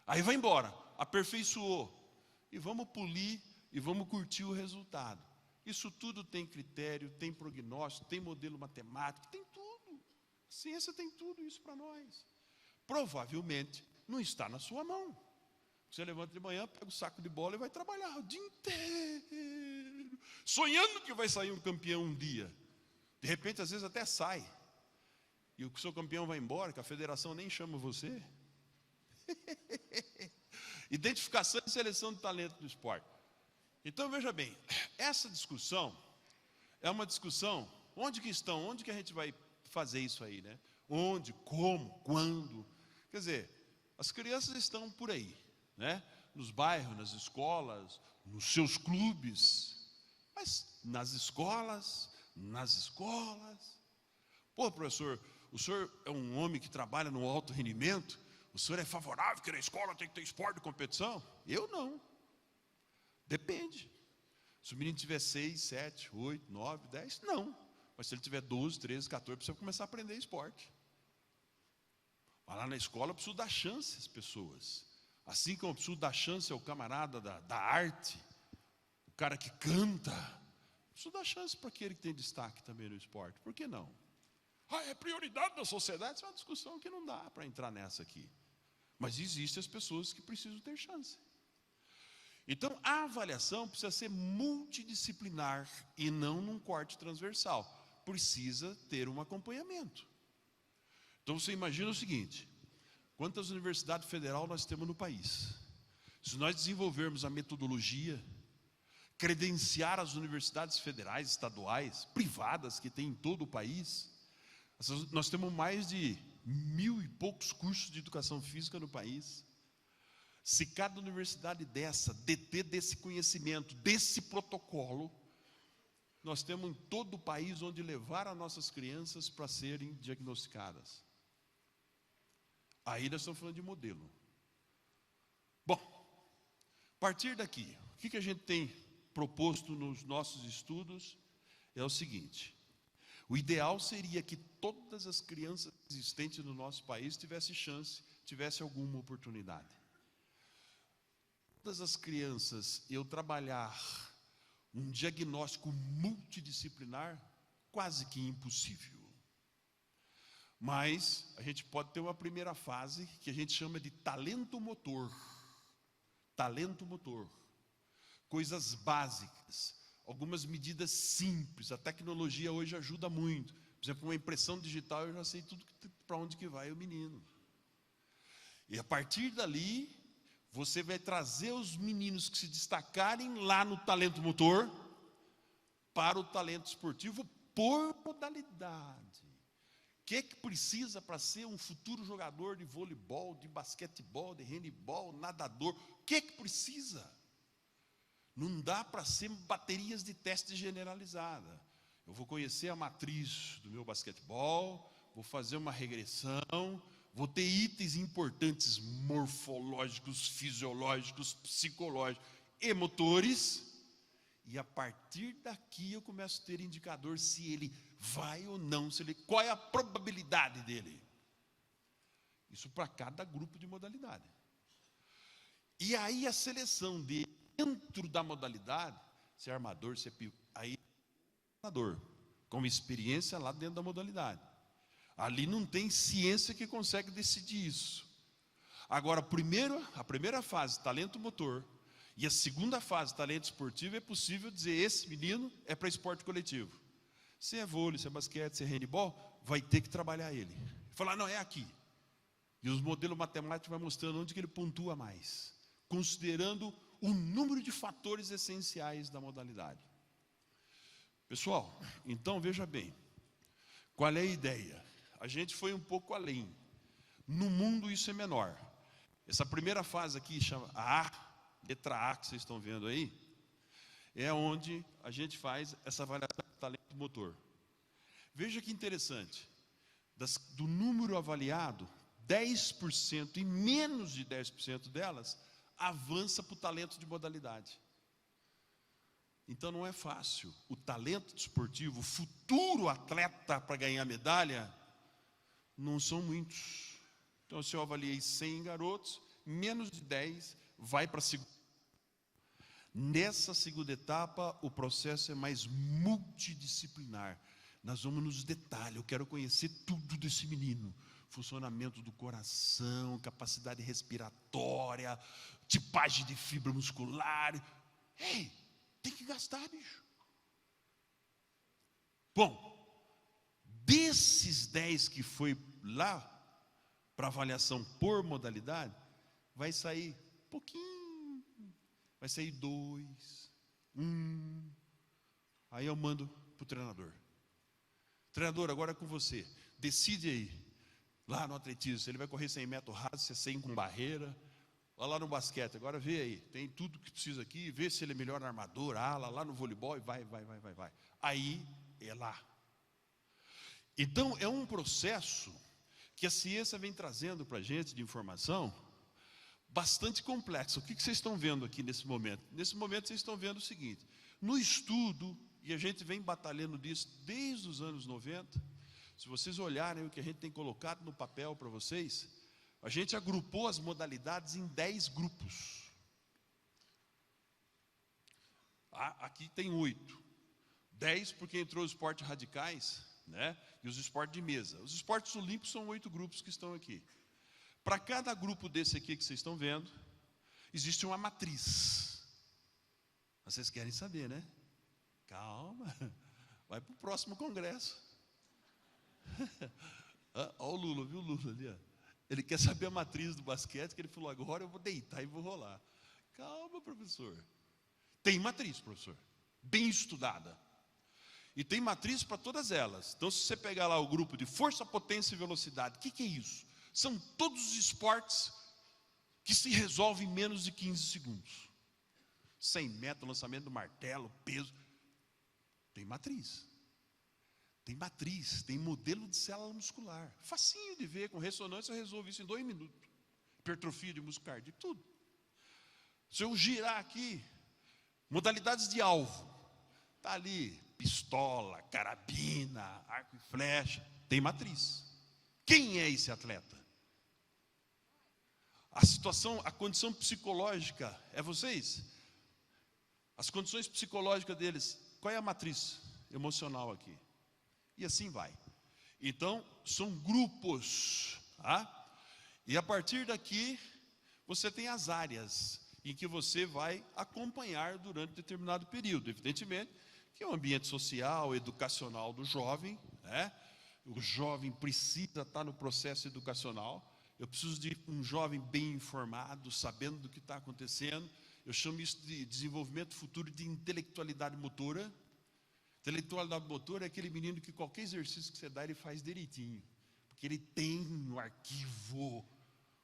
Aí vai embora, aperfeiçoou. E vamos polir e vamos curtir o resultado. Isso tudo tem critério, tem prognóstico, tem modelo matemático, tem tudo. A ciência tem tudo isso para nós. Provavelmente não está na sua mão. Você levanta de manhã, pega o saco de bola e vai trabalhar o dia inteiro, sonhando que vai sair um campeão um dia. De repente, às vezes até sai. E o seu campeão vai embora, que a federação nem chama você. Identificação e seleção de talento do esporte. Então, veja bem, essa discussão é uma discussão, onde que a gente vai fazer isso aí, né? Onde, como, quando? Quer dizer, as crianças estão por aí, né? Nos bairros, nas escolas, nos seus clubes, mas nas escolas. Pô, professor, o senhor é um homem que trabalha no alto rendimento, o senhor é favorável que na escola tem que ter esporte de competição? Eu não. Depende. Se o menino tiver 6, 7, 8, 9, 10, não. Mas se ele tiver 12, 13, 14, precisa começar a aprender esporte. Mas lá na escola eu preciso dar chance às pessoas. Assim como eu preciso dar chance ao camarada da arte, o cara que canta, eu preciso dar chance para aquele que tem destaque também no esporte. Por que não? É prioridade da sociedade? Isso é uma discussão que não dá para entrar nessa aqui. Mas existem as pessoas que precisam ter chance. Então, a avaliação precisa ser multidisciplinar e não num corte transversal. Precisa ter um acompanhamento. Então, você imagina o seguinte: quantas universidades federais nós temos no país. Se nós desenvolvermos a metodologia, credenciar as universidades federais, estaduais, privadas que tem em todo o país, nós temos mais de 1000 e poucos cursos de educação física no país. Se cada universidade dessa deter desse conhecimento, desse protocolo, nós temos em todo o país onde levar as nossas crianças para serem diagnosticadas. Aí nós estamos falando de modelo. Bom, a partir daqui, o que a gente tem proposto nos nossos estudos é o seguinte: o ideal seria que todas as crianças existentes no nosso país tivessem chance, tivessem alguma oportunidade. Todas as crianças, eu trabalhar um diagnóstico multidisciplinar, quase que impossível. Mas a gente pode ter uma primeira fase que a gente chama de talento motor. Talento motor. Coisas básicas, algumas medidas simples. A tecnologia hoje ajuda muito. Por exemplo, uma impressão digital, eu já sei tudo para onde que vai o menino. E a partir dali, você vai trazer os meninos que se destacarem lá no talento motor para o talento esportivo por modalidade. O que precisa para ser um futuro jogador de voleibol, de basquetebol, de handebol, nadador? O que precisa? Não dá para ser baterias de teste generalizada. Eu vou conhecer a matriz do meu basquetebol, vou fazer uma regressão, vou ter itens importantes morfológicos, fisiológicos, psicológicos e motores, e a partir daqui eu começo a ter indicador se ele vai ou não, qual é a probabilidade dele. Isso para cada grupo de modalidade. E aí a seleção dentro da modalidade, se é armador, se é pivô, aí é armador, com experiência lá dentro da modalidade. Ali não tem ciência que consegue decidir isso. Agora, a primeira fase, talento motor, e a segunda fase, talento esportivo, é possível dizer, esse menino é para esporte coletivo. Se é vôlei, se é basquete, se é handebol, vai ter que trabalhar ele. Falar, não, é aqui. E os modelos matemáticos vão mostrando onde que ele pontua mais, considerando o número de fatores essenciais da modalidade. Pessoal, então veja bem, qual é a ideia? A gente foi um pouco além. No mundo isso é menor. Essa primeira fase aqui, chama a letra A que vocês estão vendo aí, é onde a gente faz essa avaliação de talento motor. Veja que interessante, do número avaliado, 10% e menos de 10% delas avança para o talento de modalidade. Então não é fácil. O talento esportivo, o futuro atleta para ganhar medalha, não são muitos. Então se eu avaliei 100 garotos, menos de 10 vai para a segunda. Nessa segunda etapa, o processo é mais multidisciplinar. Nós vamos nos detalhes, eu quero conhecer tudo desse menino. Funcionamento do coração, capacidade respiratória, tipagem de fibra muscular. Ei, tem que gastar, bicho. Bom, desses 10 que foi lá para avaliação por modalidade, vai sair pouquinho, vai sair 2, 1. Aí eu mando para o treinador. Treinador, agora é com você. Decide aí, lá no atletismo, se ele vai correr 100 metros rasos, se é 100 com barreira. Olha lá no basquete, agora vê aí, tem tudo que precisa aqui, vê se ele é melhor armador, ala, lá no voleibol, e vai. Aí é lá. Então é um processo que a ciência vem trazendo para a gente de informação bastante complexo. O que vocês estão vendo aqui nesse momento? Nesse momento vocês estão vendo o seguinte, no estudo, e a gente vem batalhando disso desde os anos 90, se vocês olharem o que a gente tem colocado no papel para vocês, a gente agrupou as modalidades em 10 grupos. Aqui tem 8. 10 porque entrou os esportes radicais, né? E os esportes de mesa. Os esportes olímpicos são 8 grupos que estão aqui. Para cada grupo desse aqui que vocês estão vendo, existe uma matriz. Vocês querem saber, né? Calma, vai para o próximo congresso. Olha o Lula, viu o Lula ali? Ó. Ele quer saber a matriz do basquete, que ele falou, agora eu vou deitar e vou rolar. Calma, professor. Tem matriz, professor, bem estudada. E tem matriz para todas elas. Então, se você pegar lá o grupo de força, potência e velocidade, o que é isso? São todos os esportes que se resolvem em menos de 15 segundos. 100 metros, lançamento do martelo, peso. Tem matriz. Tem matriz, tem modelo de célula muscular. Facinho de ver, com ressonância eu resolvo isso em 2 minutos. Hipertrofia de músculo cardíaco, tudo. Se eu girar aqui, modalidades de alvo. Está ali, pistola, carabina, arco e flecha. Tem matriz. Quem é esse atleta? A situação, a condição psicológica é vocês? As condições psicológicas deles, qual é a matriz emocional aqui? E assim vai. Então, são grupos, tá? E a partir daqui, você tem as áreas em que você vai acompanhar durante determinado período. Evidentemente, que é o ambiente social, educacional do jovem, né? O jovem precisa estar no processo educacional. Eu preciso de um jovem bem informado, sabendo do que está acontecendo. Eu chamo isso de desenvolvimento futuro de intelectualidade motora. Intelectualidade motora é aquele menino que qualquer exercício que você dá, ele faz direitinho. Porque ele tem no arquivo,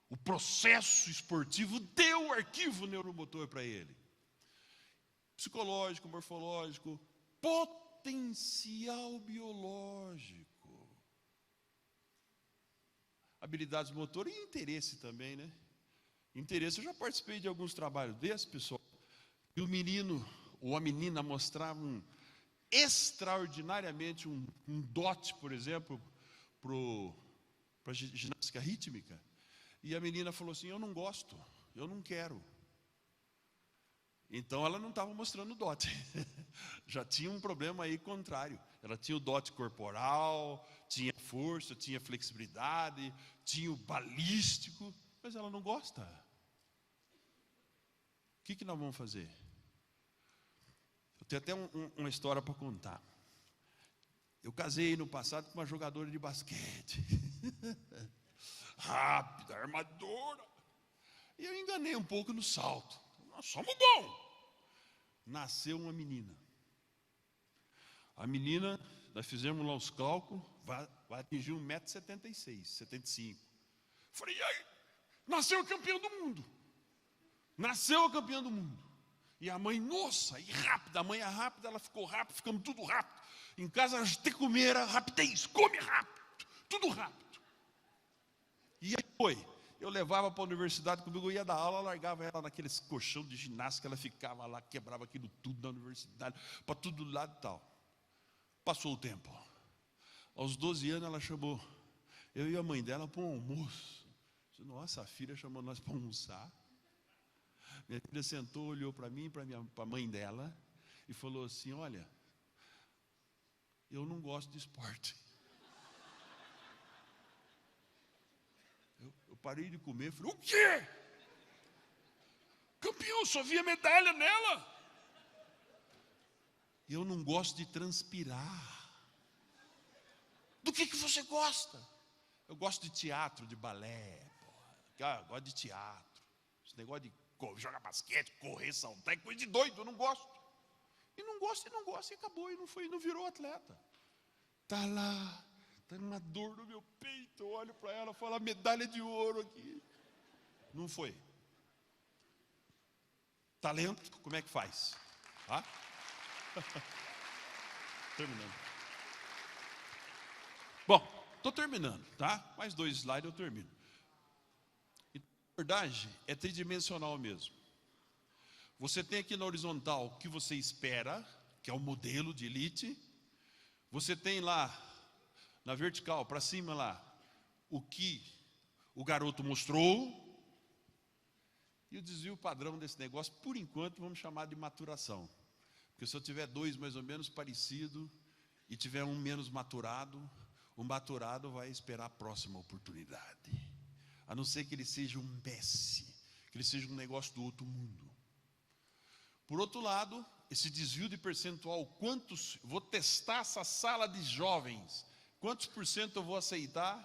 o processo esportivo deu o arquivo neuromotor para ele. Psicológico, morfológico, potencial biológico. Habilidades motoras e interesse também, né? Interesse, eu já participei de alguns trabalhos desses, pessoal. E o menino ou a menina mostravam extraordinariamente um dote, por exemplo, para ginástica rítmica. E a menina falou assim, eu não gosto, eu não quero. Então ela não estava mostrando dote. Já tinha um problema aí contrário. Ela tinha o dote corporal, tinha força, tinha flexibilidade, tinha o balístico, mas ela não gosta. O que nós vamos fazer? Eu tenho até uma história para contar. Eu casei no passado com uma jogadora de basquete. Rápida, armadora. E eu enganei um pouco no salto. Nós somos bons. Nasceu uma menina. A menina, nós fizemos lá os cálculos, vai atingir 1,76m, 75. Falei, e aí? Nasceu a campeã do mundo. Nasceu a campeã do mundo. E a mãe, nossa, e rápida, a mãe é rápida, ela ficou rápida, ficamos tudo rápido. Em casa a gente tem que comer, era rapidez, come rápido, tudo rápido. E aí foi. Eu levava para a universidade comigo, eu ia dar aula, largava ela naqueles colchão de ginástica, ela ficava lá, quebrava aquilo tudo na universidade, para todo lado e tal. Passou o tempo. Aos 12 anos ela chamou eu e a mãe dela para um almoço. Disse, nossa, a filha chamou nós para almoçar. Minha filha sentou, olhou para mim, para a mãe dela, e falou assim, olha, eu não gosto de esporte. Eu parei de comer, falei, o quê? Campeão, só via medalha nela. Eu não gosto de transpirar. Do que você gosta? Eu gosto de teatro, de balé. Eu gosto de teatro. Esse negócio de jogar basquete, correr, saltar, é coisa de doido, eu não gosto. E não gosta, e acabou, e não virou atleta. Está lá. Está uma dor no meu peito, eu olho para ela e falo, medalha de ouro aqui. Não foi. Talento, como é que faz? Tá? Terminando. Bom, estou terminando, tá? Mais 2 slides eu termino. E, na verdade, é tridimensional mesmo. Você tem aqui na horizontal o que você espera, que é o modelo de elite. Você tem lá, na vertical, para cima lá, o que o garoto mostrou. E o desvio padrão desse negócio, por enquanto, vamos chamar de maturação. Porque se eu tiver 2 mais ou menos parecido e tiver um menos maturado, o maturado vai esperar a próxima oportunidade. A não ser que ele seja um Messi, que ele seja um negócio do outro mundo. Por outro lado, esse desvio de percentual, vou testar essa sala de jovens, quantos por cento eu vou aceitar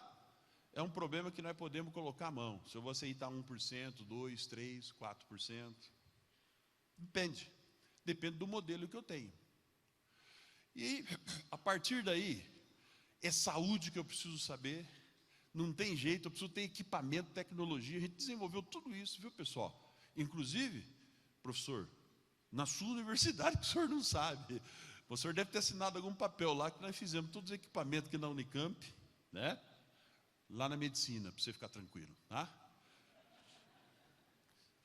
é um problema que nós podemos colocar a mão. Se eu vou aceitar 1%, 2%, 3%, 4%. Depende. Depende do modelo que eu tenho. E a partir daí, é saúde que eu preciso saber. Não tem jeito, eu preciso ter equipamento, tecnologia. A gente desenvolveu tudo isso, viu, pessoal? Inclusive, professor, na sua universidade, que o senhor não sabe. O senhor deve ter assinado algum papel lá que nós fizemos todos os equipamentos aqui na Unicamp, né? Lá na medicina, para você ficar tranquilo, tá?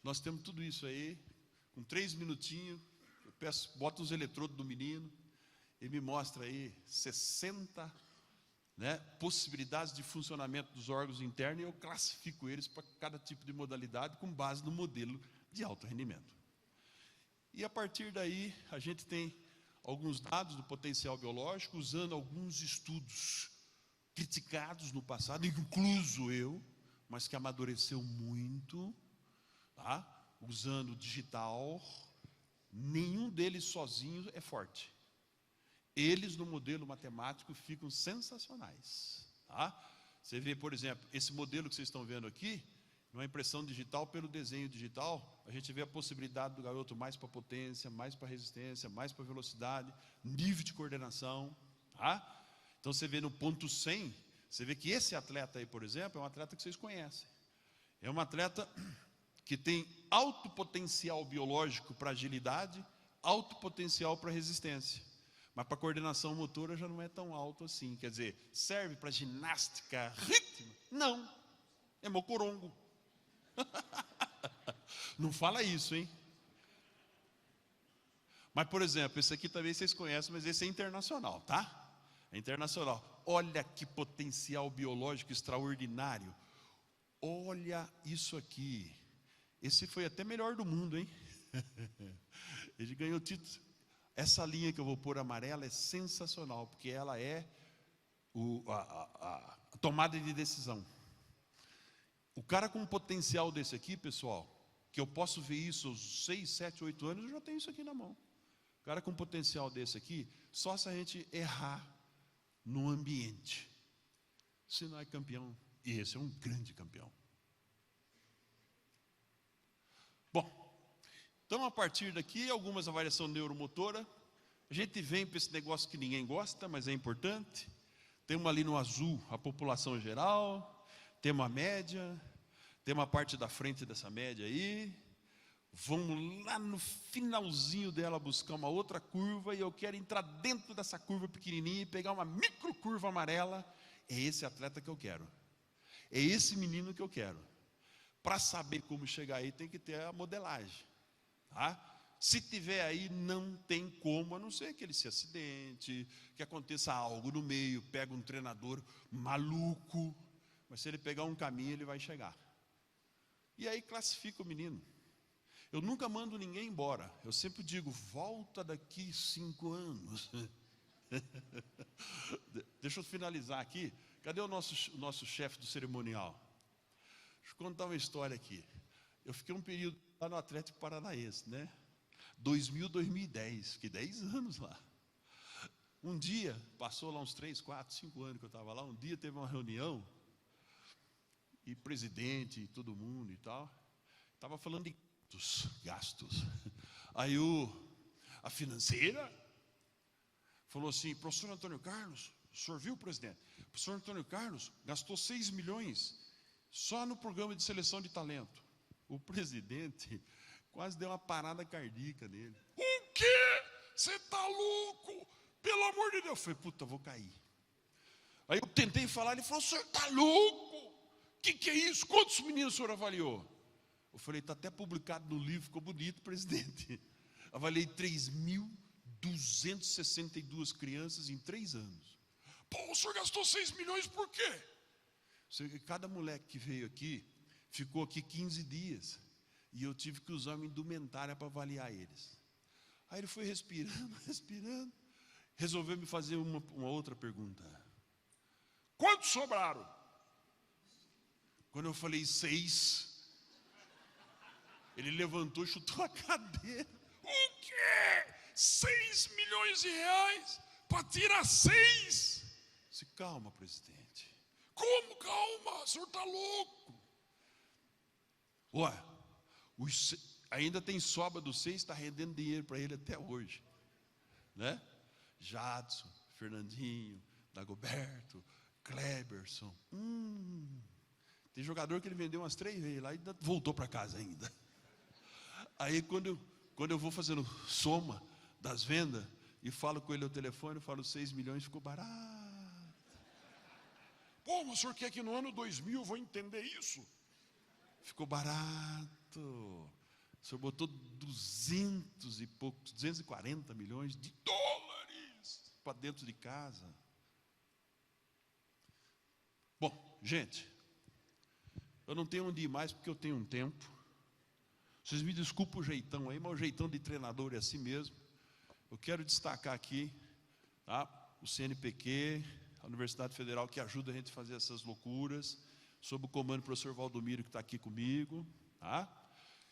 Nós temos tudo isso aí, com 3 minutinhos, eu peço, bota os eletrodos do menino, ele me mostra aí 60, né, possibilidades de funcionamento dos órgãos internos, e eu classifico eles para cada tipo de modalidade com base no modelo de alto rendimento. E a partir daí, a gente tem alguns dados do potencial biológico, usando alguns estudos criticados no passado, incluso eu, mas que amadureceu muito, tá? Usando digital. Nenhum deles sozinho é forte. Eles, no modelo matemático, ficam sensacionais, tá? Você vê, por exemplo, esse modelo que vocês estão vendo aqui, numa impressão digital, pelo desenho digital, a gente vê a possibilidade do garoto mais para potência, mais para resistência, mais para velocidade, nível de coordenação, tá? Então você vê no ponto 100, você vê que esse atleta aí, por exemplo, é um atleta que vocês conhecem. É um atleta que tem alto potencial biológico para agilidade, alto potencial para resistência. Mas para coordenação motora já não é tão alto assim. Quer dizer, serve para ginástica, ritmo? Não, é mocorongo. Não fala isso, hein? Mas, por exemplo, esse aqui também vocês conhecem, mas esse é internacional, tá? É internacional. Olha que potencial biológico extraordinário. Olha isso aqui. Esse foi até melhor do mundo, hein? Ele ganhou o título. Essa linha que eu vou pôr amarela é sensacional, porque ela é a tomada de decisão. O cara com um potencial desse aqui, pessoal, que eu posso ver isso aos 6, 7, 8 anos, eu já tenho isso aqui na mão. O cara com um potencial desse aqui, só se a gente errar no ambiente, se não é campeão. E esse é um grande campeão. Bom, então a partir daqui, algumas avaliações neuromotora. A gente vem para esse negócio que ninguém gosta, mas é importante. Tem uma ali no azul, a população geral. Tem uma média. Tem uma parte da frente dessa média aí. Vamos lá no finalzinho dela buscar uma outra curva. E eu quero entrar dentro dessa curva pequenininha e pegar uma micro curva amarela. É esse atleta que eu quero. É esse menino que eu quero. Para saber como chegar aí, tem que ter a modelagem. Tá? Se tiver aí, não tem como, a não ser que ele se acidente, que aconteça algo no meio, pega um treinador maluco, mas se ele pegar um caminho, ele vai chegar. E aí classifica o menino. Eu nunca mando ninguém embora, eu sempre digo, volta daqui 5 anos. Deixa eu finalizar aqui. Cadê o nosso chefe do cerimonial? Deixa eu contar uma história aqui. Eu fiquei um período lá no Atlético Paranaense, né? 2000, 2010, fiquei 10 anos lá. Um dia, passou lá uns 3, 4, 5 anos que eu estava lá, um dia teve uma reunião, e presidente, e todo mundo e tal, estava falando de gastos. Aí a financeira falou assim, professor Antônio Carlos, o senhor viu, presidente? O professor Antônio Carlos gastou 6 milhões só no programa de seleção de talento. O presidente quase deu uma parada cardíaca nele. O quê? Você está louco? Pelo amor de Deus. Eu falei, puta, vou cair. Aí eu tentei falar, ele falou, o senhor está louco? O que é isso? Quantos meninos o senhor avaliou? Eu falei, está até publicado no livro, ficou bonito, presidente. Avaliei 3.262 crianças em 3 anos. Pô, o senhor gastou 6 milhões por quê? Cada moleque que veio aqui, ficou aqui 15 dias. E eu tive que usar uma indumentária para avaliar eles. Aí ele foi respirando, respirando. Resolveu me fazer uma outra pergunta. Quantos sobraram? Quando eu falei 6, ele levantou e chutou a cadeira. O quê? 6 milhões de reais para tirar 6? Disse, calma, presidente. Como? Calma, o senhor está louco. Ué, ainda tem sobra do 6, está rendendo dinheiro para ele até hoje. Né? Jadson, Fernandinho, Dagoberto, Kleberson. Tem jogador que ele vendeu umas 3 vezes lá e voltou para casa ainda. Aí quando eu vou fazendo soma das vendas e falo com ele ao telefone, eu falo 6 milhões, ficou barato. Pô, mas o senhor quer que no ano 2000 eu vou entender isso? Ficou barato. O senhor botou 240 milhões de dólares para dentro de casa. Bom, gente, eu não tenho onde ir mais porque eu tenho um tempo. Vocês me desculpem o jeitão aí, mas o jeitão de treinador é assim mesmo. Eu quero destacar aqui, tá, o CNPq, a Universidade Federal, que ajuda a gente a fazer essas loucuras, sob o comando do professor Valdomiro, que está aqui comigo, tá?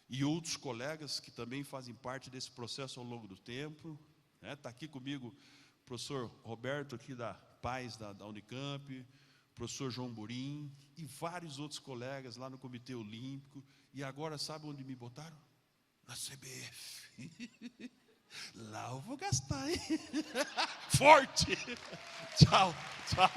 E outros colegas que também fazem parte desse processo ao longo do tempo. Está aqui comigo o professor Roberto, aqui da Paz, da Unicamp, o professor João Burim, e vários outros colegas lá no Comitê Olímpico. E agora, sabe onde me botaram? Na CBF. Lá eu vou gastar, hein? Forte! Tchau, tchau.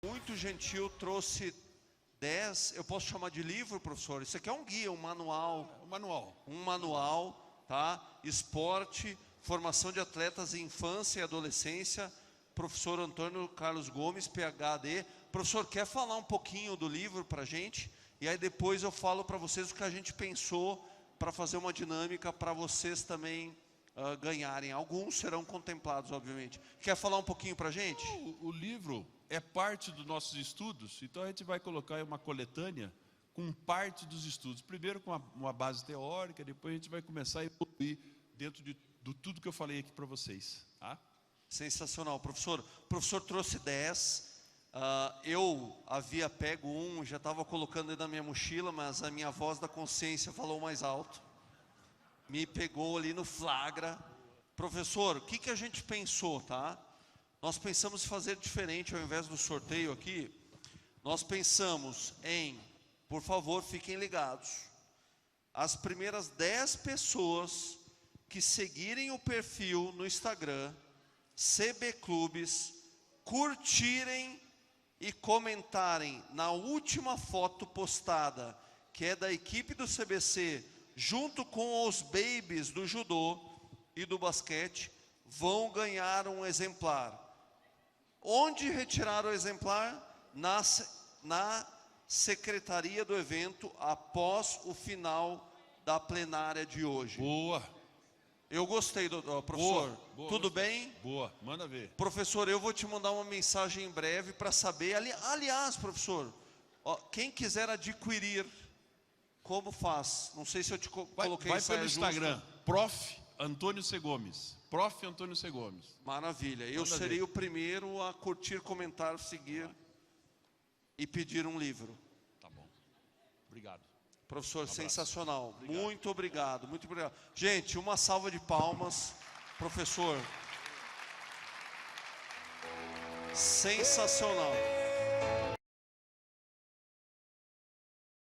Muito gentil, trouxe 10, eu posso chamar de livro, professor? Isso aqui é um guia, um manual. Um manual, tá? Esporte, formação de atletas em infância e adolescência, professor Antônio Carlos Gomes, PhD. Professor, quer falar um pouquinho do livro para a gente? E aí depois eu falo para vocês o que a gente pensou para fazer uma dinâmica para vocês também ganharem. Alguns serão contemplados, obviamente. Quer falar um pouquinho para a gente? O livro é parte dos nossos estudos, então a gente vai colocar uma coletânea com parte dos estudos. Primeiro com uma base teórica, depois a gente vai começar a evoluir dentro de tudo que eu falei aqui para vocês. Tá? Sensacional, professor. O professor trouxe 10. Eu havia pego um, já estava colocando dentro da minha mochila, mas a minha voz da consciência falou mais alto. Me pegou ali no flagra. Professor, o que a gente pensou, tá? Nós pensamos em fazer diferente ao invés do sorteio aqui. Nós pensamos em, por favor, fiquem ligados. As primeiras 10 pessoas que seguirem o perfil no Instagram, CB Clubes, curtirem e comentarem na última foto postada, que é da equipe do CBC, junto com os babies do judô e do basquete, vão ganhar um exemplar. Onde retirar o exemplar? Na secretaria do evento, após o final da plenária de hoje. Boa. Eu gostei, professor. Boa, Tudo bem? Boa, manda ver. Professor, eu vou te mandar uma mensagem em breve para saber. Aliás, professor, quem quiser adquirir, como faz? Não sei se eu te coloquei vai pelo justa. Instagram, Prof. Antônio C. Gomes. Prof. Antônio C. Gomes. Maravilha. Eu serei o primeiro a curtir, comentar, seguir e pedir um livro. Tá bom. Obrigado. Professor, sensacional. Obrigado. Muito obrigado, muito obrigado. Gente, uma salva de palmas. Professor. Sensacional.